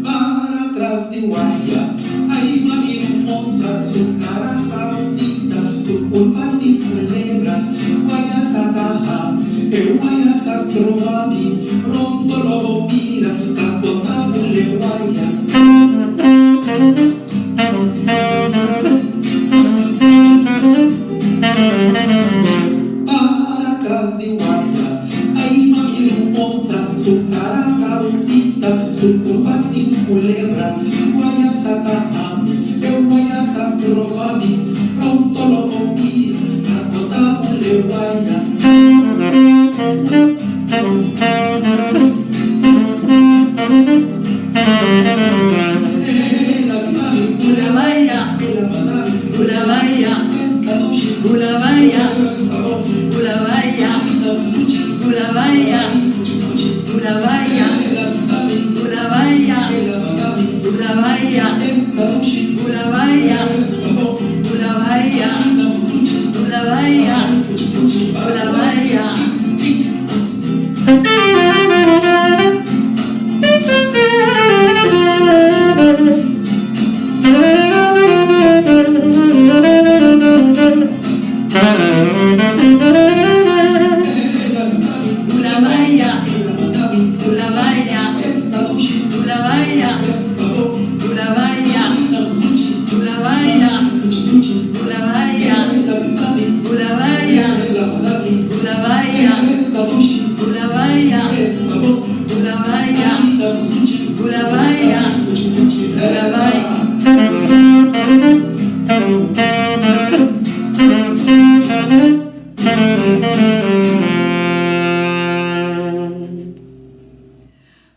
Para atrás de guaya, hay mami hermosa, su cara tan bonita, su culpa ni culebra, guaya tataja, el guaya tastrobami, pronto lo mira, tapotabule guaya. Para atrás de guaya, ay mami hermosa, su cara tan bonita, su curva ni culebra, guaya tatamami, el guaya tastrobami, pronto lo mira, tapotabule guaya.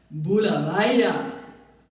Bula Baia.